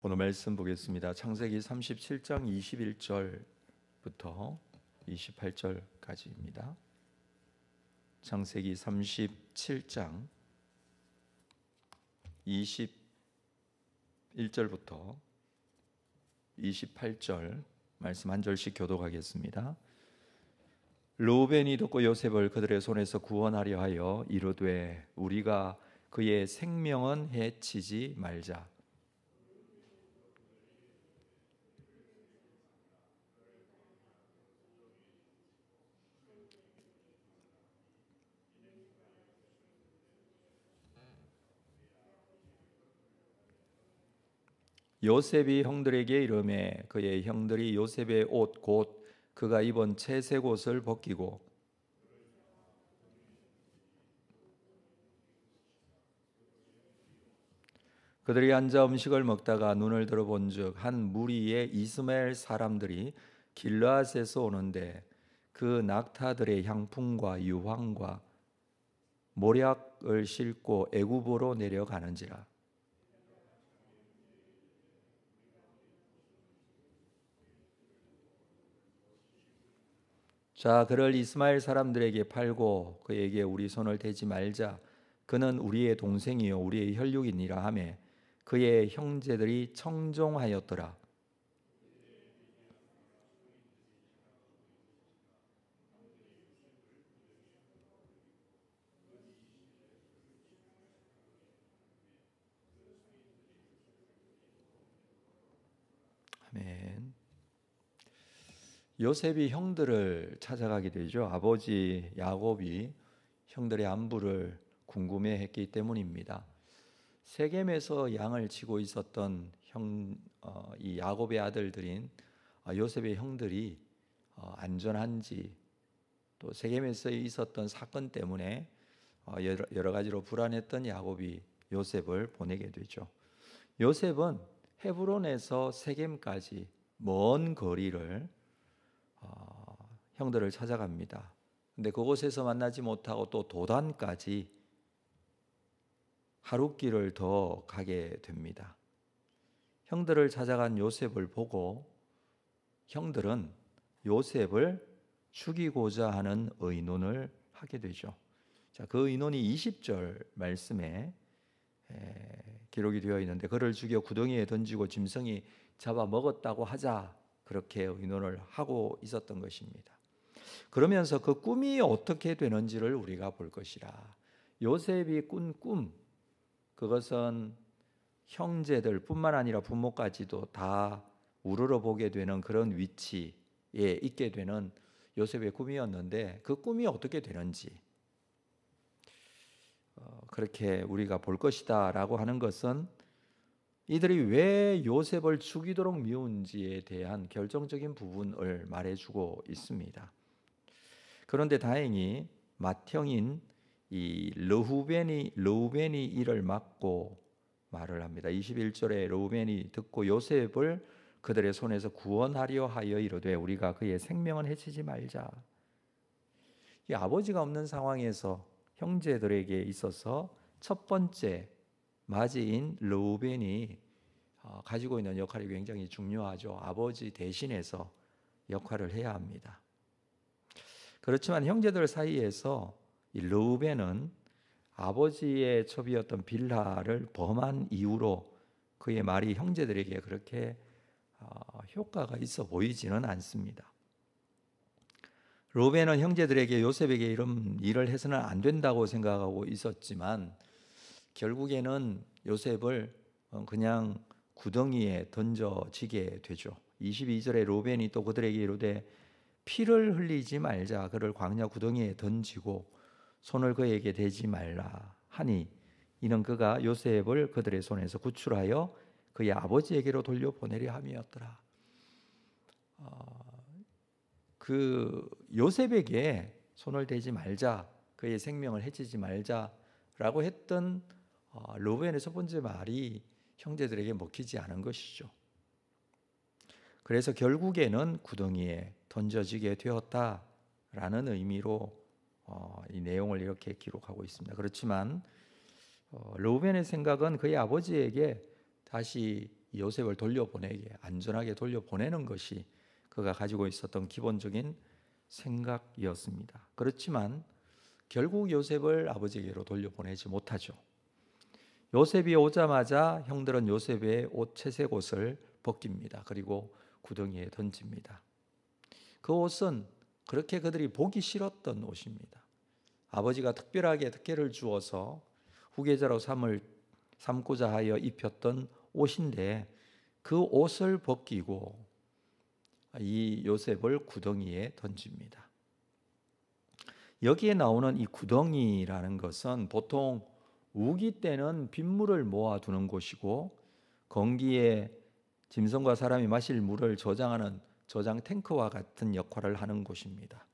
오늘 말씀 보겠습니다. 창세기 37장 21절부터 28절까지입니다. 창세기 37장 21절부터 28절 말씀 한 절씩 교독하겠습니다. 르우벤이 듣고 요셉을 그들의 손에서 구원하려 하여 이르되 우리가 그의 생명은 해치지 말자. 요셉이 형들에게 이르매 그의 형들이 요셉의 옷 곧 그가 입은 채색 옷을 벗기고 그들이 앉아 음식을 먹다가 눈을 들어본즉 한 무리의 이스마엘 사람들이 길르앗에서 오는데 그 낙타들의 향품과 유황과 모략을 싣고 애굽으로 내려가는지라. 자, 그를 이스마엘 사람들에게 팔고 그에게 우리 손을 대지 말자. 그는 우리의 동생이요 우리의 혈육이니라 하매 그의 형제들이 청종하였더라. 아멘. 요셉이 형들을 찾아가게 되죠. 아버지 야곱이 형들의 안부를 궁금해했기 때문입니다. 세겜에서 양을 치고 있었던 이 야곱의 아들들인 요셉의 형들이 안전한지, 또 세겜에서 있었던 사건 때문에 여러 가지로 불안했던 야곱이 요셉을 보내게 되죠. 요셉은 헤브론에서 세겜까지 먼 거리를 형들을 찾아갑니다. 근데 그곳에서 만나지 못하고 또 도단까지 하룻길을 더 가게 됩니다. 형들을 찾아간 요셉을 보고 형들은 요셉을 죽이고자 하는 의논을 하게 되죠. 자, 그 의논이 20절 말씀에 기록이 되어 있는데 그를 죽여 구덩이에 던지고 짐승이 잡아 먹었다고 하자, 그렇게 의논을 하고 있었던 것입니다. 그러면서 그 꿈이 어떻게 되는지를 우리가 볼 것이라. 요셉이 꾼 꿈, 그것은 형제들 뿐만 아니라 부모까지도 다 우러러보게 되는 그런 위치에 있게 되는 요셉의 꿈이었는데 그 꿈이 어떻게 되는지 그렇게 우리가 볼 것이다 라고 하는 것은 이들이 왜 요셉을 죽이도록 미운지에 대한 결정적인 부분을 말해주고 있습니다. 그런데 다행히 맏형인 이 르우벤이 이를 막고 말을 합니다. 21절에 르우벤이 듣고 요셉을 그들의 손에서 구원하려 하여 이르되 우리가 그의 생명은 해치지 말자. 이 아버지가 없는 상황에서 형제들에게 있어서 첫 번째 맞이인 르우벤이 가지고 있는 역할이 굉장히 중요하죠. 아버지 대신해서 역할을 해야 합니다. 그렇지만 형제들 사이에서 이 르우벤은 아버지의 첩이었던 빌하를 범한 이후로 그의 말이 형제들에게 그렇게 효과가 있어 보이지는 않습니다. 르우벤은 형제들에게 요셉에게 이런 일을 해서는 안 된다고 생각하고 있었지만 결국에는 요셉을 그냥 구덩이에 던져지게 되죠. 22절에 르우벤이 또 그들에게 이르되 피를 흘리지 말자. 그를 광야 구덩이에 던지고 손을 그에게 대지 말라 하니 이는 그가 요셉을 그들의 손에서 구출하여 그의 아버지에게로 돌려보내려 함이었더라. 그 요셉에게 손을 대지 말자, 그의 생명을 해치지 말자라고 했던 르우벤의 첫 번째 말이 형제들에게 먹히지 않은 것이죠. 그래서 결국에는 구덩이에 던져지게 되었다라는 의미로 이 내용을 이렇게 기록하고 있습니다. 그렇지만 르우벤의 생각은 그의 아버지에게 다시 요셉을 돌려보내게, 안전하게 돌려보내는 것이 그가 가지고 있었던 기본적인 생각이었습니다. 그렇지만 결국 요셉을 아버지에게로 돌려보내지 못하죠. 요셉이 오자마자 형들은 요셉의 채색 옷을 벗깁니다. 그리고 구덩이에 던집니다. 그 옷은 그렇게 그들이 보기 싫었던 옷입니다. 아버지가 특별하게 특혜를 주어서 후계자로 삼고자 하여 입혔던 옷인데 그 옷을 벗기고 이 요셉을 구덩이에 던집니다. 여기에 나오는 이 구덩이라는 것은 보통 우기 때는 빗물을 모아두는 곳이고 건기에 짐승과 사람이 마실 물을 저장하는 저장 탱크와 같은 역할을 하는 곳입니다.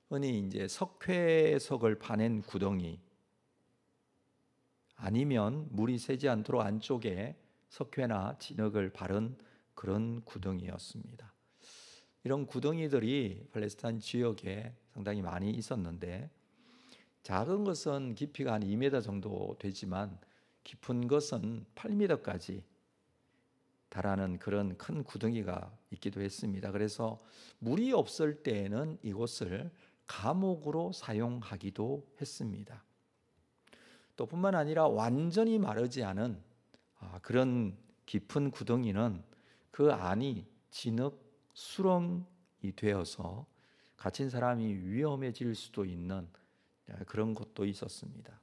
흔히 이제 석회석을 파낸 구덩이 아니면 물이 새지 않도록 안쪽에 석회나 진흙을 바른 그런 구덩이였습니다. 이런 구덩이들이 팔레스타인 지역에 상당히 많이 있었는데 작은 것은 깊이가 한 2m 정도 되지만 깊은 것은 8m까지 달하는 그런 큰 구덩이가 있기도 했습니다. 그래서 물이 없을 때에는 이곳을 감옥으로 사용하기도 했습니다. 또 뿐만 아니라 완전히 마르지 않은 그런 깊은 구덩이는 그 안이 진흙 수렁이 되어서 갇힌 사람이 위험해질 수도 있는 그런 것도 있었습니다.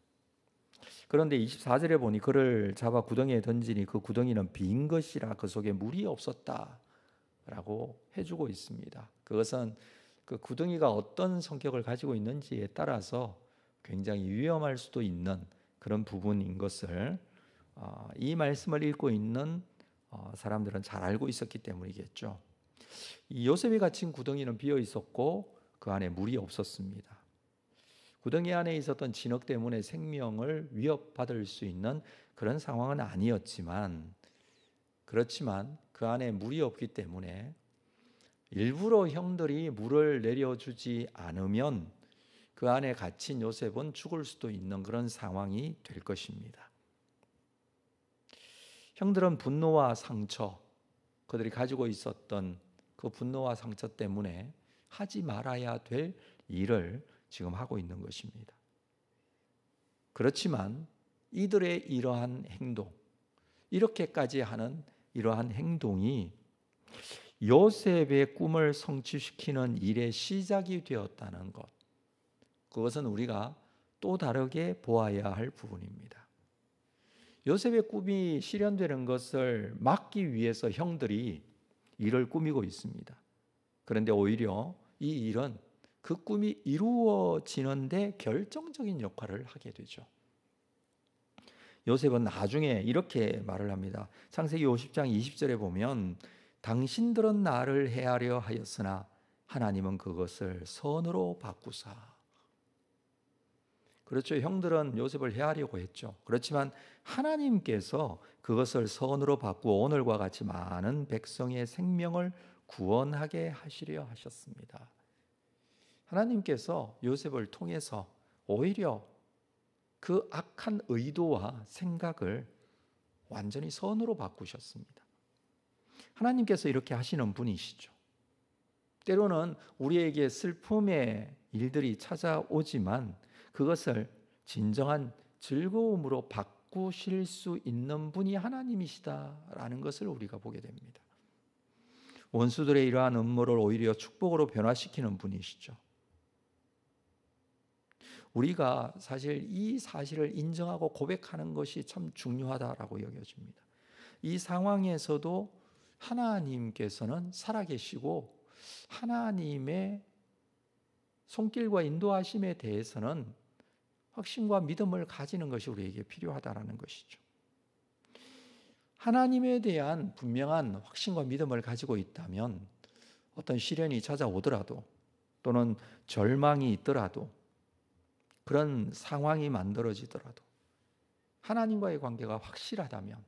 그런데 24절에 보니 그를 잡아 구덩이에 던지니 그 구덩이는 빈 것이라 그 속에 물이 없었다라고 해주고 있습니다. 그것은 그 구덩이가 어떤 성격을 가지고 있는지에 따라서 굉장히 위험할 수도 있는 그런 부분인 것을 이 말씀을 읽고 있는 사람들은 잘 알고 있었기 때문이겠죠. 이 요셉이 갇힌 구덩이는 비어 있었고 그 안에 물이 없었습니다. 구덩이 안에 있었던 진흙 때문에 생명을 위협받을 수 있는 그런 상황은 아니었지만 그렇지만 그 안에 물이 없기 때문에 일부러 형들이 물을 내려주지 않으면 그 안에 갇힌 요셉은 죽을 수도 있는 그런 상황이 될 것입니다. 형들은 분노와 상처, 그들이 가지고 있었던 그 분노와 상처 때문에 하지 말아야 될 일을 지금 하고 있는 것입니다. 그렇지만 이들의 이러한 행동, 이렇게까지 하는 이러한 행동이 요셉의 꿈을 성취시키는 일의 시작이 되었다는 것, 그것은 우리가 또 다르게 보아야 할 부분입니다. 요셉의 꿈이 실현되는 것을 막기 위해서 형들이 일을 꾸미고 있습니다. 그런데 오히려 이 일은 그 꿈이 이루어지는데 결정적인 역할을 하게 되죠. 요셉은 나중에 이렇게 말을 합니다. 창세기 50장 20절에 보면 당신들은 나를 해하려 하였으나 하나님은 그것을 선으로 바꾸사. 그렇죠. 형들은 요셉을 해하려고 했죠. 그렇지만 하나님께서 그것을 선으로 바꾸어 오늘과 같이 많은 백성의 생명을 구원하게 하시려 하셨습니다. 하나님께서 요셉을 통해서 오히려 그 악한 의도와 생각을 완전히 선으로 바꾸셨습니다. 하나님께서 이렇게 하시는 분이시죠. 때로는 우리에게 슬픔의 일들이 찾아오지만 그것을 진정한 즐거움으로 바꾸실 수 있는 분이 하나님이시다라는 것을 우리가 보게 됩니다. 원수들의 이러한 음모를 오히려 축복으로 변화시키는 분이시죠. 우리가 사실 이 사실을 인정하고 고백하는 것이 참 중요하다라고 여겨집니다. 이 상황에서도 하나님께서는 살아계시고 하나님의 손길과 인도하심에 대해서는 확신과 믿음을 가지는 것이 우리에게 필요하다라는 것이죠. 하나님에 대한 분명한 확신과 믿음을 가지고 있다면 어떤 시련이 찾아오더라도 또는 절망이 있더라도 그런 상황이 만들어지더라도 하나님과의 관계가 확실하다면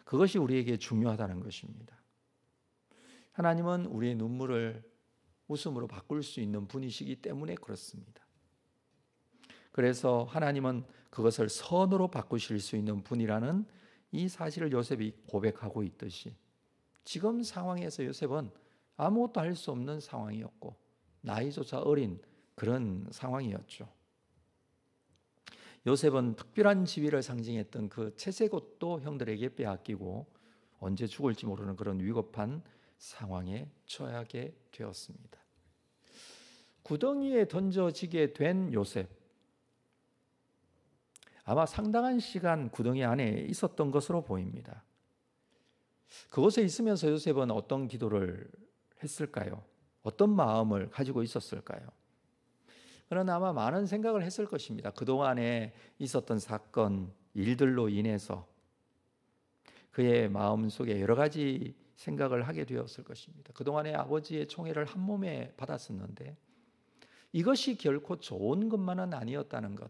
그것이 우리에게 중요하다는 것입니다. 하나님은 우리의 눈물을 웃음으로 바꿀 수 있는 분이시기 때문에 그렇습니다. 그래서 하나님은 그것을 선으로 바꾸실 수 있는 분이라는 이 사실을 요셉이 고백하고 있듯이 지금 상황에서 요셉은 아무것도 할 수 없는 상황이었고 나이조차 어린 그런 상황이었죠. 요셉은 특별한 지위를 상징했던 그 채색 옷도 형들에게 빼앗기고 언제 죽을지 모르는 그런 위급한 상황에 처하게 되었습니다. 구덩이에 던져지게 된 요셉, 아마 상당한 시간 구덩이 안에 있었던 것으로 보입니다. 그곳에 있으면서 요셉은 어떤 기도를 했을까요? 어떤 마음을 가지고 있었을까요? 그러나 아마 많은 생각을 했을 것입니다. 그동안에 있었던 사건, 일들로 인해서 그의 마음속에 여러 가지 생각을 하게 되었을 것입니다. 그동안에 아버지의 총애를 한 몸에 받았었는데 이것이 결코 좋은 것만은 아니었다는 것,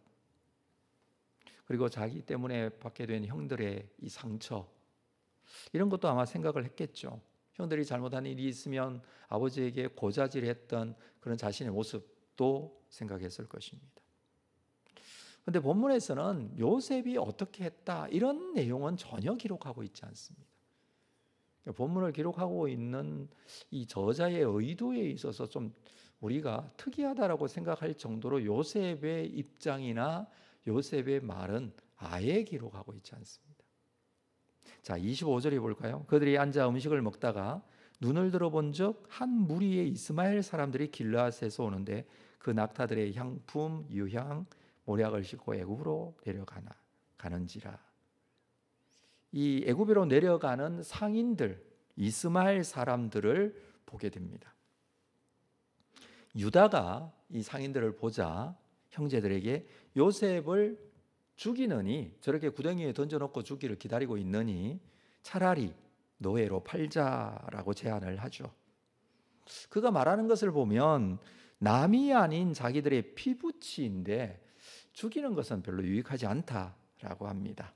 그리고 자기 때문에 받게 된 형들의 이 상처, 이런 것도 아마 생각을 했겠죠. 형들이 잘못한 일이 있으면 아버지에게 고자질했던 그런 자신의 모습도 생각했을 것입니다. 그런데 본문에서는 요셉이 어떻게 했다 이런 내용은 전혀 기록하고 있지 않습니다. 본문을 기록하고 있는 이 저자의 의도에 있어서 좀 우리가 특이하다라고 생각할 정도로 요셉의 입장이나 요셉의 말은 아예 기록하고 있지 않습니다. 자, 25절에 볼까요? 그들이 앉아 음식을 먹다가 눈을 들어본 적 한 무리의 이스마엘 사람들이 길르앗에서 오는데 그 낙타들의 향품, 유향, 모략을 싣고 애굽으로 가는지라. 이 애굽으로 내려가는 상인들, 이스마엘 사람들을 보게 됩니다. 유다가 이 상인들을 보자 형제들에게 요셉을 죽이느니, 저렇게 구덩이에 던져놓고 죽기를 기다리고 있느니 차라리 노예로 팔자라고 제안을 하죠. 그가 말하는 것을 보면 남이 아닌 자기들의 피부치인데 죽이는 것은 별로 유익하지 않다라고 합니다.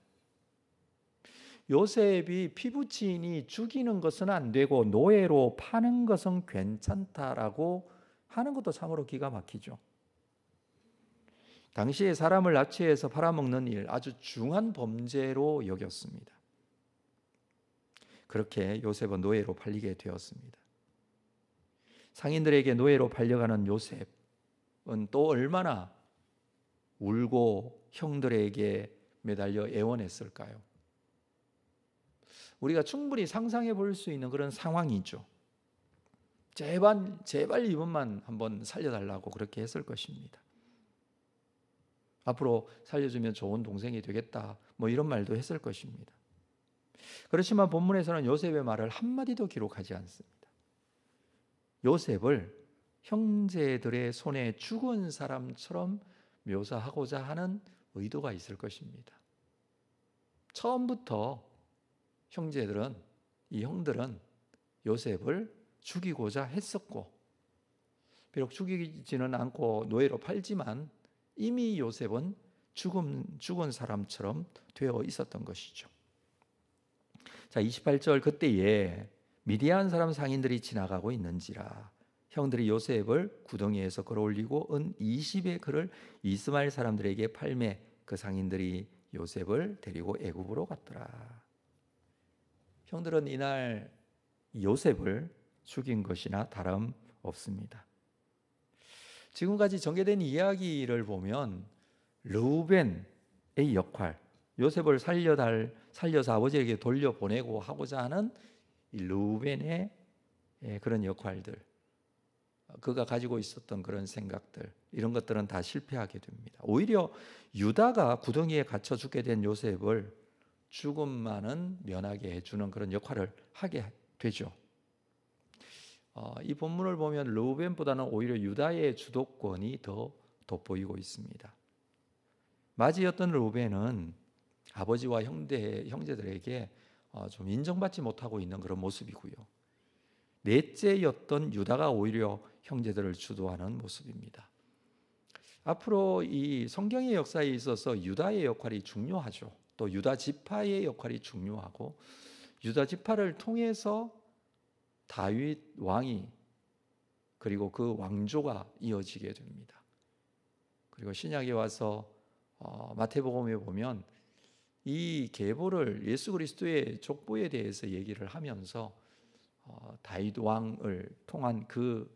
요셉이 피부치인이 죽이는 것은 안 되고 노예로 파는 것은 괜찮다라고 하는 것도 참으로 기가 막히죠. 당시에 사람을 납치해서 팔아먹는 일, 아주 중한 범죄로 여겼습니다. 그렇게 요셉은 노예로 팔리게 되었습니다. 상인들에게 노예로 팔려가는 요셉은 또 얼마나 울고 형들에게 매달려 애원했을까요? 우리가 충분히 상상해 볼 수 있는 그런 상황이죠. 제발 이번만 한번 살려달라고 그렇게 했을 것입니다. 앞으로 살려주면 좋은 동생이 되겠다, 뭐 이런 말도 했을 것입니다. 그렇지만 본문에서는 요셉의 말을 한마디도 기록하지 않습니다. 요셉을 형제들의 손에 죽은 사람처럼 묘사하고자 하는 의도가 있을 것입니다. 처음부터 이 형들은 요셉을 죽이고자 했었고, 비록 죽이지는 않고 노예로 팔지만 이미 요셉은 죽은 사람처럼 되어 있었던 것이죠. 자, 28절, 그때에 미디안 사람 상인들이 지나가고 있는지라 형들이 요셉을 구덩이에서 끌어올리고 은 20의 그를 이스마엘 사람들에게 팔매 그 상인들이 요셉을 데리고 애굽으로 갔더라. 형들은 이날 요셉을 죽인 것이나 다름없습니다. 지금까지 전개된 이야기를 보면 르우벤의 역할, 요셉을 살려서 아버지에게 돌려보내고 하고자 하는 이 르우벤의 그런 역할들, 그가 가지고 있었던 그런 생각들, 이런 것들은 다 실패하게 됩니다. 오히려 유다가 구덩이에 갇혀 죽게 된 요셉을 죽음만은 면하게 해주는 그런 역할을 하게 되죠. 이 본문을 보면 르우벤보다는 오히려 유다의 주도권이 더 돋보이고 있습니다. 맞이였던 르우벤은 아버지와 형제들에게 좀 인정받지 못하고 있는 그런 모습이고요. 넷째였던 유다가 오히려 형제들을 주도하는 모습입니다. 앞으로 이 성경의 역사에 있어서 유다의 역할이 중요하죠. 또 유다 지파의 역할이 중요하고, 유다 지파를 통해서 다윗 왕이, 그리고 그 왕조가 이어지게 됩니다. 그리고 신약에 와서 마태복음에 보면 이 계보를 예수 그리스도의 족보에 대해서 얘기를 하면서 다윗 왕을 통한 그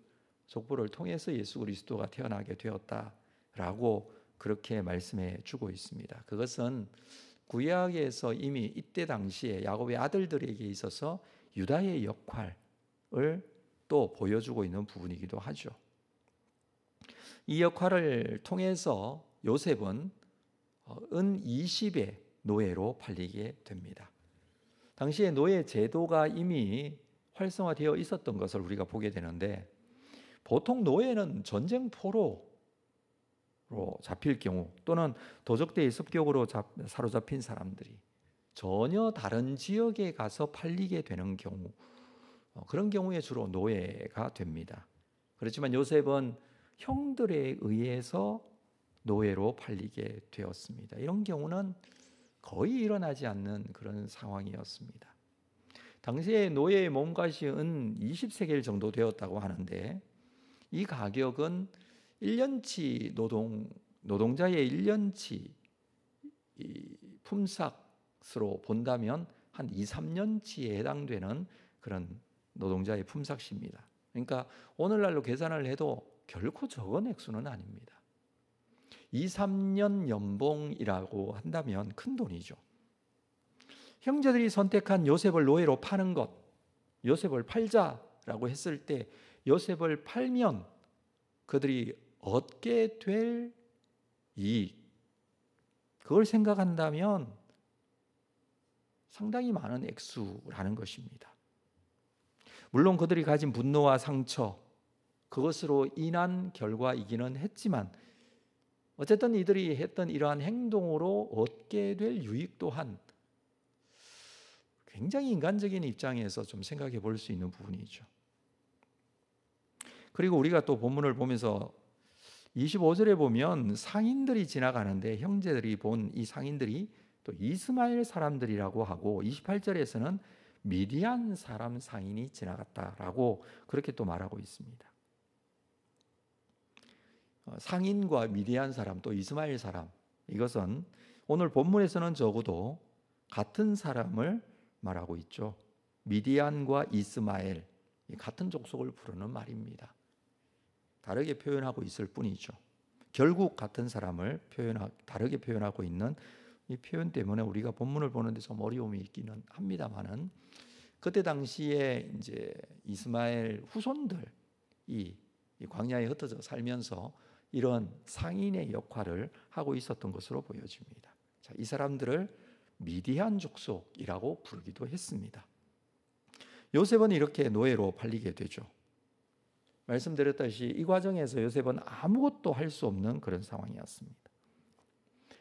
족보를 통해서 예수 그리스도가 태어나게 되었다라고 그렇게 말씀해 주고 있습니다. 그것은 구약에서 이미 이때 당시에 야곱의 아들들에게 있어서 유다의 역할을 또 보여주고 있는 부분이기도 하죠. 이 역할을 통해서 요셉은 은 20의 노예로 팔리게 됩니다. 당시에 노예 제도가 이미 활성화되어 있었던 것을 우리가 보게 되는데, 보통 노예는 전쟁포로 잡힐 경우 또는 도적대의 습격으로 사로잡힌 사람들이 전혀 다른 지역에 가서 팔리게 되는 경우, 그런 경우에 주로 노예가 됩니다. 그렇지만 요셉은 형들에 의해서 노예로 팔리게 되었습니다. 이런 경우는 거의 일어나지 않는 그런 상황이었습니다. 당시에 노예의 몸값은 20세겔 정도 되었다고 하는데, 이 가격은 1년치 노동자의 1년치 품삯으로 본다면 한 2, 3년치에 해당되는 그런 노동자의 품삯입니다. 그러니까 오늘날로 계산을 해도 결코 적은 액수는 아닙니다. 2, 3년 연봉이라고 한다면 큰 돈이죠. 형제들이 선택한 요셉을 노예로 파는 것, 요셉을 팔자라고 했을 때 요셉을 팔면 그들이 얻게 될 이익, 그걸 생각한다면 상당히 많은 액수라는 것입니다. 물론 그들이 가진 분노와 상처, 그것으로 인한 결과이기는 했지만 어쨌든 이들이 했던 이러한 행동으로 얻게 될 유익 또한 굉장히 인간적인 입장에서 좀 생각해 볼 수 있는 부분이죠. 그리고 우리가 또 본문을 보면서 25절에 보면 상인들이 지나가는데, 형제들이 본 이 상인들이 또 이스마엘 사람들이라고 하고, 28절에서는 미디안 사람 상인이 지나갔다라고 그렇게 또 말하고 있습니다. 상인과 미디안 사람 또 이스마엘 사람, 이것은 오늘 본문에서는 적어도 같은 사람을 말하고 있죠. 미디안과 이스마엘, 같은 족속을 부르는 말입니다. 다르게 표현하고 있을 뿐이죠. 결국 같은 사람을 다르게 표현하고 있는 이 표현 때문에 우리가 본문을 보는데 좀 어려움이 있기는 합니다만은, 그때 당시에 이제 이스마엘 후손들이 이 광야에 흩어져 살면서 이런 상인의 역할을 하고 있었던 것으로 보여집니다. 자, 이 사람들을 미디안 족속이라고 부르기도 했습니다. 요셉은 이렇게 노예로 팔리게 되죠. 말씀드렸다시피 이 과정에서 요셉은 아무것도 할 수 없는 그런 상황이었습니다.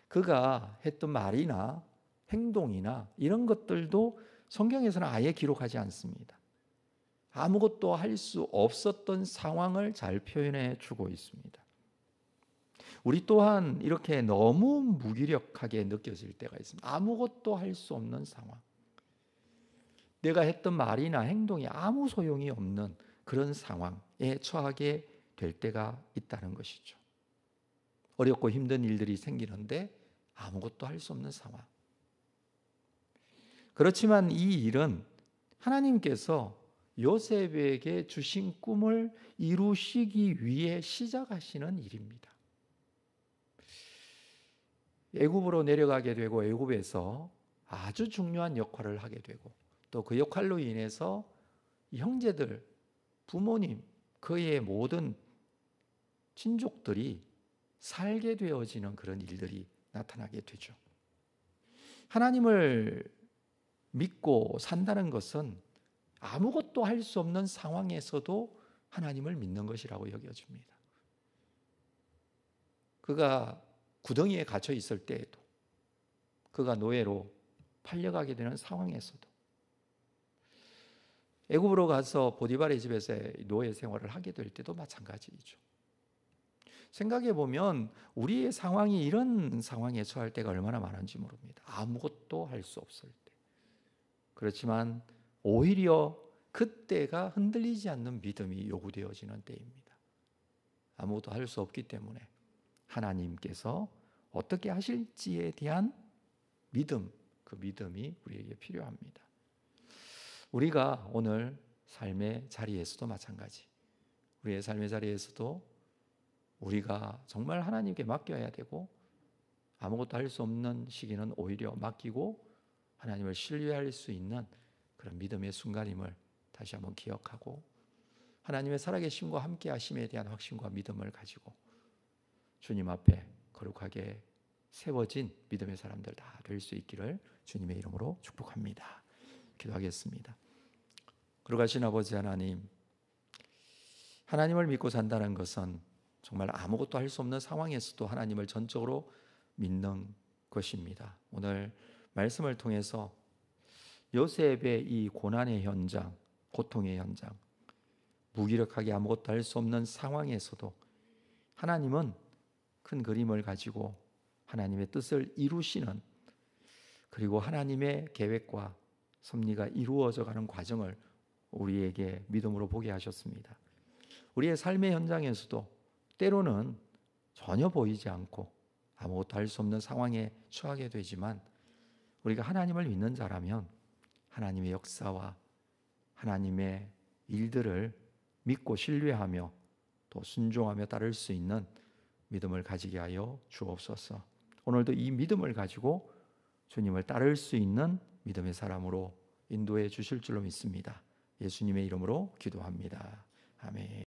그가 했던 말이나 행동이나 이런 것들도 성경에서는 아예 기록하지 않습니다. 아무것도 할 수 없었던 상황을 잘 표현해 주고 있습니다. 우리 또한 이렇게 너무 무기력하게 느껴질 때가 있습니다. 아무것도 할 수 없는 상황, 내가 했던 말이나 행동이 아무 소용이 없는 그런 상황에 처하게 될 때가 있다는 것이죠. 어렵고 힘든 일들이 생기는데 아무것도 할 수 없는 상황. 그렇지만 이 일은 하나님께서 요셉에게 주신 꿈을 이루시기 위해 시작하시는 일입니다. 애굽으로 내려가게 되고 애굽에서 아주 중요한 역할을 하게 되고, 또 그 역할로 인해서 형제들, 부모님, 그의 모든 친족들이 살게 되어지는 그런 일들이 나타나게 되죠. 하나님을 믿고 산다는 것은 아무것도 할 수 없는 상황에서도 하나님을 믿는 것이라고 여겨집니다. 그가 구덩이에 갇혀 있을 때에도, 그가 노예로 팔려가게 되는 상황에서도, 애굽으로 가서 보디발의 집에서 노예 생활을 하게 될 때도 마찬가지이죠. 생각해 보면 우리의 상황이 이런 상황에 처할 때가 얼마나 많은지 모릅니다. 아무것도 할 수 없을 때. 그렇지만 오히려 그때가 흔들리지 않는 믿음이 요구되어지는 때입니다. 아무것도 할 수 없기 때문에 하나님께서 어떻게 하실지에 대한 믿음, 그 믿음이 우리에게 필요합니다. 우리가 오늘 삶의 자리에서도 마찬가지. 우리의 삶의 자리에서도 우리가 정말 하나님께 맡겨야 되고, 아무것도 할 수 없는 시기는 오히려 맡기고 하나님을 신뢰할 수 있는 그런 믿음의 순간임을 다시 한번 기억하고, 하나님의 살아계심과 함께 하심에 대한 확신과 믿음을 가지고 주님 앞에 거룩하게 세워진 믿음의 사람들 다 될 수 있기를 주님의 이름으로 축복합니다. 기도하겠습니다. 거룩하신 아버지 하나님, 하나님을 믿고 산다는 것은 정말 아무것도 할 수 없는 상황에서도 하나님을 전적으로 믿는 것입니다. 오늘 말씀을 통해서 요셉의 이 고난의 현장, 고통의 현장, 무기력하게 아무것도 할 수 없는 상황에서도 하나님은 큰 그림을 가지고 하나님의 뜻을 이루시는, 그리고 하나님의 계획과 섭리가 이루어져 가는 과정을 우리에게 믿음으로 보게 하셨습니다. 우리의 삶의 현장에서도 때로는 전혀 보이지 않고 아무것도 할 수 없는 상황에 처하게 되지만, 우리가 하나님을 믿는 자라면 하나님의 역사와 하나님의 일들을 믿고 신뢰하며 또 순종하며 따를 수 있는 믿음을 가지게 하여 주옵소서. 오늘도 이 믿음을 가지고 주님을 따를 수 있는 믿음의 사람으로 인도해 주실 줄로 믿습니다. 예수님의 이름으로 기도합니다. 아멘.